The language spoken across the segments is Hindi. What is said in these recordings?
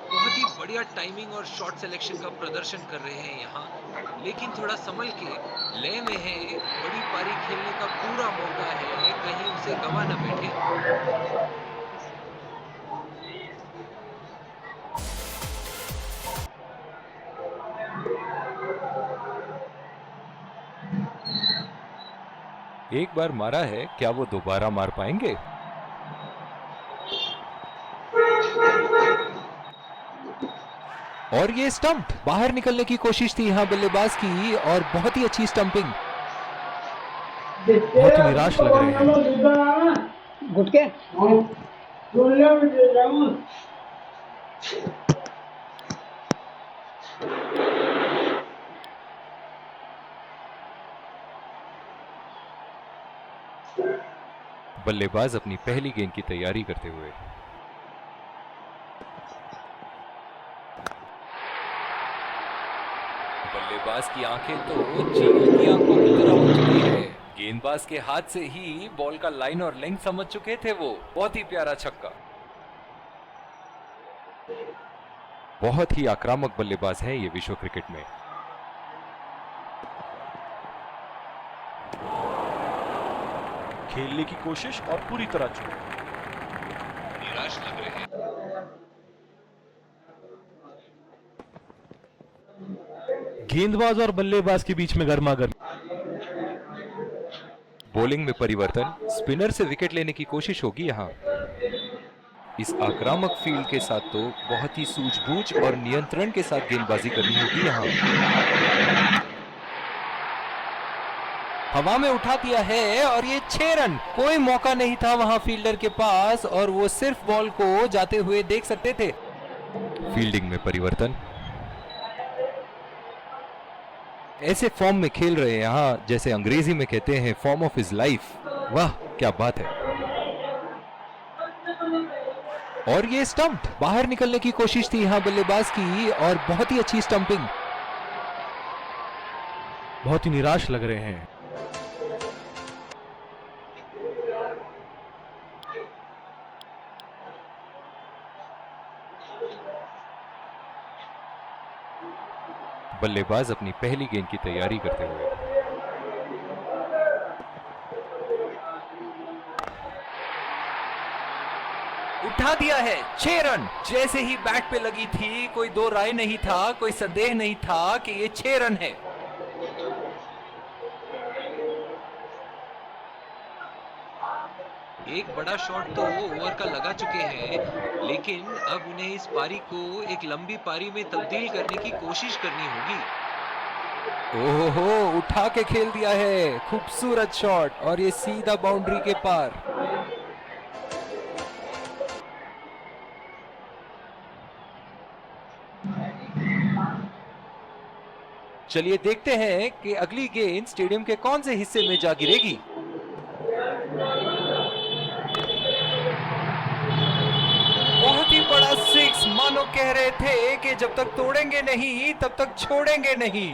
बहुत ही बढ़िया टाइमिंग और शॉट सिलेक्शन का प्रदर्शन कर रहे हैं यहाँ, लेकिन थोड़ा संभल के लय में है। बड़ी पारी खेलने का पूरा मौका है, कहीं उसे गवा न बैठे। एक बार मारा है, क्या वो दोबारा मार पाएंगे? और ये स्टंप, बाहर निकलने की कोशिश थी यहाँ बल्लेबाज की और बहुत ही अच्छी स्टंपिंग। बहुत ही निराश लग रहे हैं। गुटके बल्लेबाज अपनी पहली गेंद की तैयारी करते हुए। बल्लेबाज की आंखें तो चील की आंखों की तरह हो चुकी है। गेंदबाज के हाथ से ही बॉल का लाइन और लेंथ समझ चुके थे वो। बहुत ही प्यारा छक्का। बहुत ही आक्रामक बल्लेबाज है ये विश्व क्रिकेट में। खेलने की कोशिश और पूरी तरह चूक। निराश लग रहे हैं। गेंदबाज और बल्लेबाज के बीच में गर्मा गर्मी। बॉलिंग में परिवर्तन, स्पिनर से विकेट लेने की कोशिश होगी यहां। इस आक्रामक फील्ड के साथ तो बहुत ही सूझबूझ और नियंत्रण के साथ गेंदबाजी करनी होगी यहां। हवा में उठा दिया है और ये 6 रन। कोई मौका नहीं था वहां फील्डर के पास और वो सिर्फ बॉल को जाते हुए देख सकते थे। फील्डिंग में परिवर्तन, ऐसे फॉर्म में खेल रहे हैं यहां जैसे अंग्रेजी में कहते हैं फॉर्म ऑफ हिज लाइफ। वाह क्या बात है। और ये स्टंप, बाहर निकलने की कोशिश थी यहां बल्लेबाज की और बहुत ही अच्छी स्टंपिंग। बहुत ही निराश लग रहे हैं। बल्लेबाज अपनी पहली गेंद की तैयारी करते हुए। उठा दिया है, 6 रन। जैसे ही बैट पे लगी थी कोई दो राय नहीं था, कोई संदेह नहीं था कि ये 6 रन है। एक बड़ा शॉट तो ओवर का लगा चुके हैं, लेकिन अब उन्हें इस पारी को एक लंबी पारी में तब्दील करने की कोशिश करनी होगी। ओहो, उठा के खेल दिया है, खूबसूरत शॉट और ये सीधा बाउंड्री के पार। चलिए देखते हैं कि अगली गेंद स्टेडियम के कौन से हिस्से में जा गिरेगी। बहुत ही बड़ा सिक्स, मानो कह रहे थे कि जब तक तोड़ेंगे नहीं तब तक छोड़ेंगे नहीं।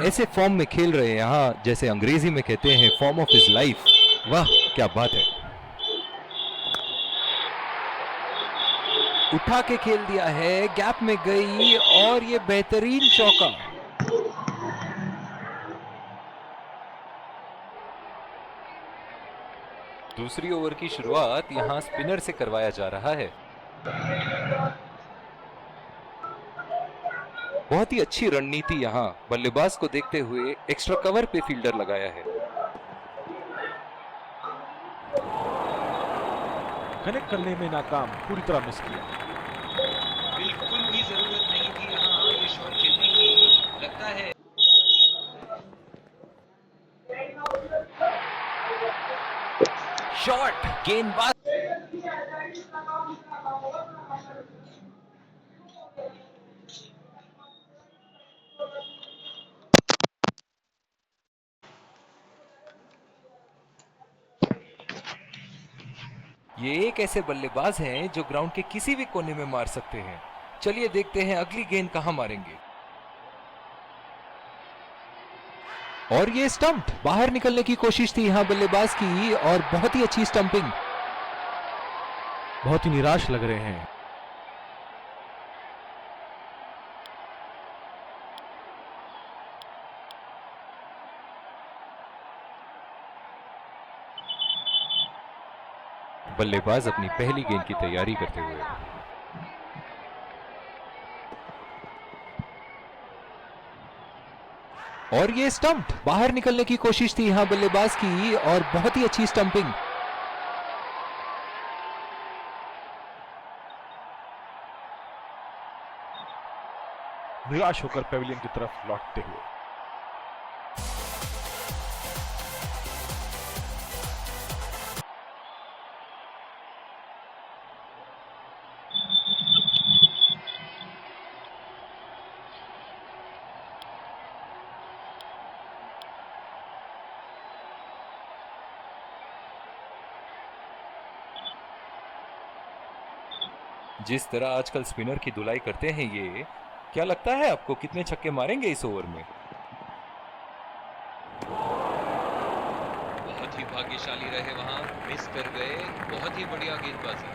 ऐसे फॉर्म में खेल रहे हैं यहां जैसे अंग्रेजी में कहते हैं फॉर्म ऑफ हिज लाइफ। वाह क्या बात है। उठा के खेल दिया है, गैप में गई और ये बेहतरीन चौका। दूसरी ओवर की शुरुआत यहां स्पिनर से करवाया जा रहा है। बहुत ही अच्छी रणनीति यहां बल्लेबाज को देखते हुए एक्स्ट्रा कवर पे फील्डर लगाया है। कनेक्ट करने में नाकाम, पूरी तरह मिस किया। बिल्कुल भी जरूरत नहीं थी यहाँ ये शॉट खेलने की, लगता है। शॉट, गेंदबाज ये एक ऐसे बल्लेबाज हैं जो ग्राउंड के किसी भी कोने में मार सकते हैं। चलिए देखते हैं अगली गेंद कहां मारेंगे। और ये स्टंप, बाहर निकलने की कोशिश थी यहां बल्लेबाज की और बहुत ही अच्छी स्टंपिंग। बहुत ही निराश लग रहे हैं। बल्लेबाज अपनी पहली गेंद की तैयारी करते हुए। और ये स्टंप, बाहर निकलने की कोशिश थी यहां बल्लेबाज की और बहुत ही अच्छी स्टंपिंग। निराश होकर पेविलियन की तरफ लौटते हुए। जिस तरह आजकल स्पिनर की धुलाई करते हैं ये, क्या लगता है आपको कितने छक्के मारेंगे इस ओवर में? बहुत ही भाग्यशाली रहे वहां, मिस कर गए। बहुत ही बढ़िया गेंदबाजी।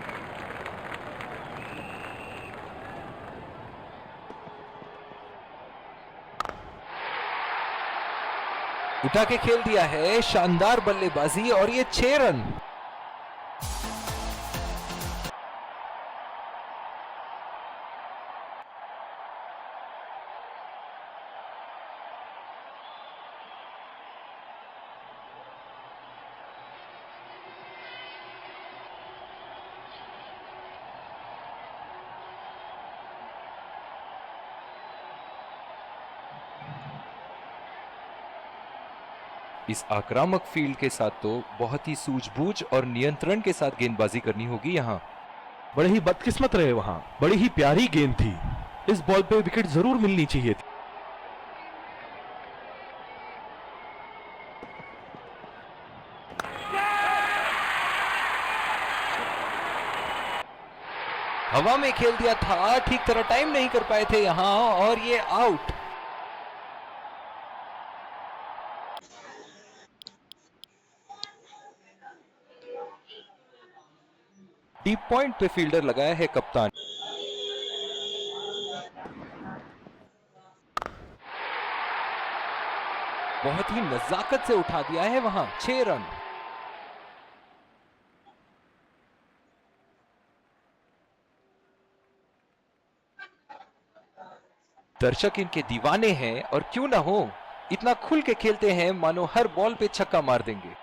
उठा के खेल दिया है, शानदार बल्लेबाजी और ये 6 रन। इस आक्रामक फील्ड के साथ तो बहुत ही सूझबूझ और नियंत्रण के साथ गेंदबाजी करनी होगी यहां। बड़े ही बदकिस्मत रहे वहां, बड़ी ही प्यारी गेंद थी। इस बॉल पे विकेट जरूर मिलनी चाहिए थी। हवा में खेल दिया था, ठीक तरह टाइम नहीं कर पाए थे यहां और ये आउट। डीप पॉइंट पे फील्डर लगाया है कप्तान। बहुत ही नजाकत से उठा दिया है वहां, 6 रन। दर्शक इनके दीवाने हैं और क्यों ना हो, इतना खुल के खेलते हैं मानो हर बॉल पे छक्का मार देंगे।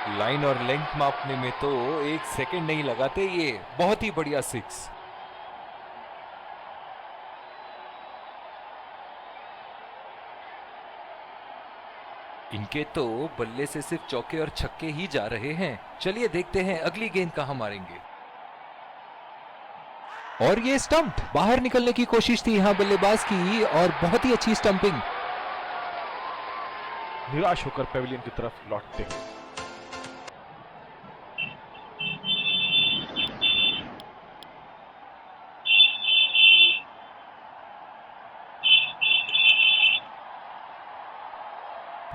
लाइन और लेंथ मापने में तो 1 सेकंड नहीं लगाते ये, बहुत ही बढ़िया 6। इनके तो बल्ले से सिर्फ चौके और छक्के ही जा रहे हैं। चलिए देखते हैं अगली गेंद कहां मारेंगे। और ये स्टंप, बाहर निकलने की कोशिश थी यहां बल्लेबाज की और बहुत ही अच्छी स्टंपिंग। निराश होकर पेविलियन की तरफ लौटते हुए।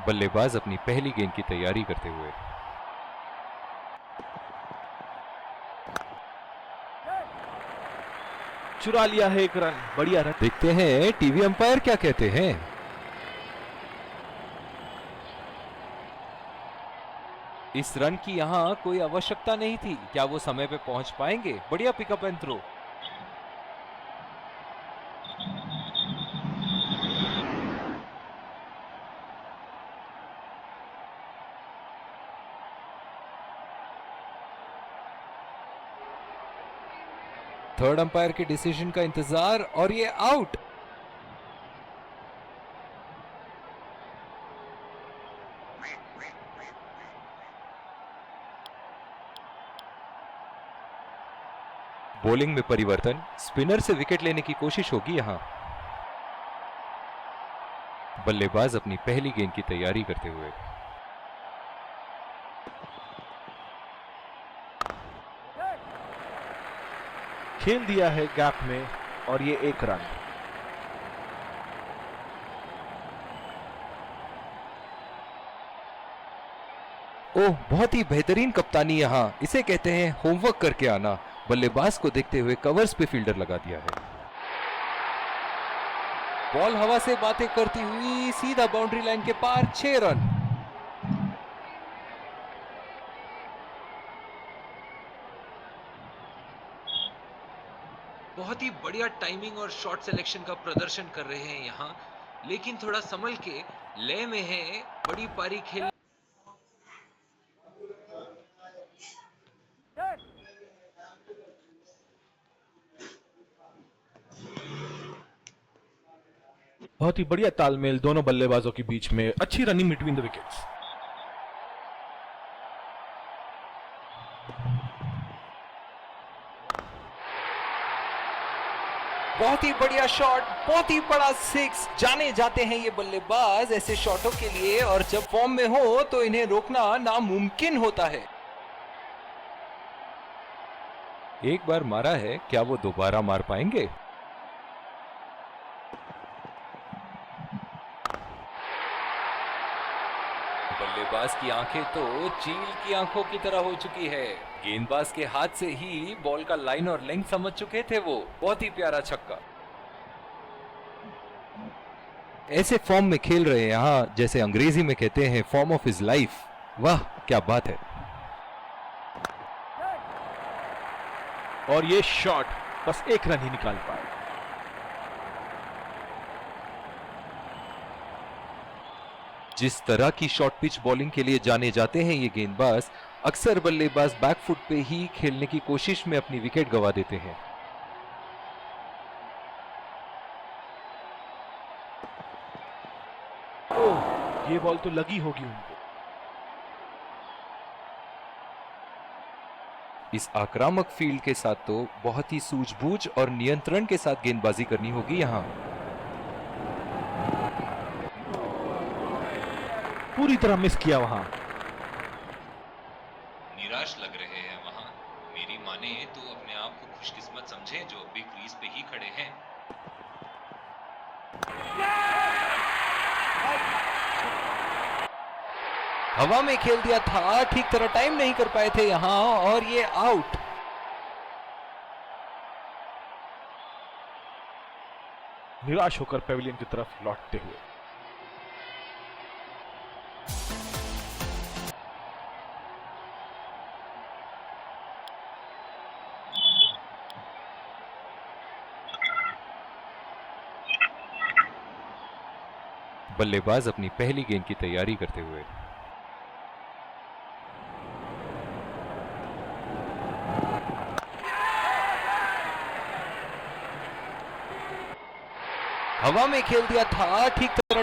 बल्लेबाज अपनी पहली गेंद की तैयारी करते हुए। चुरा लिया है 1 रन, बढ़िया रन। देखते हैं टीवी अंपायर क्या कहते हैं। इस रन की यहां कोई आवश्यकता नहीं थी। क्या वो समय पे पहुंच पाएंगे? बढ़िया pickup and throw. Third umpire के डिसीजन का इंतजार और ये आउट। बॉलिंग में परिवर्तन, स्पिनर से विकेट लेने की कोशिश होगी यहां। बल्लेबाज अपनी पहली गेंद की तैयारी करते हुए। खेल दिया है गैप में और ये 1 रन। ओह, बहुत ही बेहतरीन कप्तानी यहाँ। इसे कहते हैं होमवर्क करके आना। बल्लेबाज को देखते हुए कवर्स पे फील्डर लगा दिया है। बॉल हवा से बातें करती हुई सीधा बाउंड्री लाइन के पार, 6 रन। बहुत ही बढ़िया टाइमिंग और शॉट सिलेक्शन का प्रदर्शन कर रहे हैं यहाँ, लेकिन थोड़ा संभल के लय में है। बड़ी पारी खेल बहुत ही बढ़िया तालमेल दोनों बल्लेबाजों के बीच में, अच्छी रनिंग बिटवीन द विकेट्स। बहुत ही बढ़िया शॉट, बहुत ही बड़ा 6। जाने जाते हैं ये बल्लेबाज ऐसे शॉटों के लिए, और जब फॉर्म में हो तो इन्हें रोकना नामुमकिन होता है। एक बार मारा है, क्या वो दोबारा मार पाएंगे? बल्लेबाज की आंखें तो चील की आंखों की तरह हो चुकी है। गेंदबाज के हाथ से ही बॉल का लाइन और लेंथ समझ चुके थे वो। बहुत ही प्यारा छक्का। ऐसे फॉर्म में खेल रहे हैं यहाँ, जैसे अंग्रेजी में कहते हैं फॉर्म ऑफ हिज लाइफ। वाह क्या बात है। और ये शॉट बस एक रन ही निकाल पाए। जिस तरह की शॉर्ट पिच बॉलिंग के लिए जाने जाते हैं ये गेंदबाज, अक्सर बल्लेबाज बैकफुट पे ही खेलने की कोशिश में अपनी विकेट गंवा देते हैं। ओह, ये बॉल तो लगी होगी उनको। इस आक्रामक फील्ड के साथ तो बहुत ही सूझबूझ और नियंत्रण के साथ गेंदबाजी करनी होगी यहाँ। पूरी तरह मिस किया वहां। निराश लग रहे हैं वहां। मेरी माने तो अपने आप को खुशकिस्मत समझे जो अभी क्रीज पे ही खड़े हैं। हवा में खेल दिया था, ठीक तरह टाइम नहीं कर पाए थे यहाँ, और ये आउट। निराश होकर पेविलियन की तरफ लौटते हुए। बल्लेबाज अपनी पहली गेंद की तैयारी करते हुए। हवा में खेल दिया था, ठीक तरह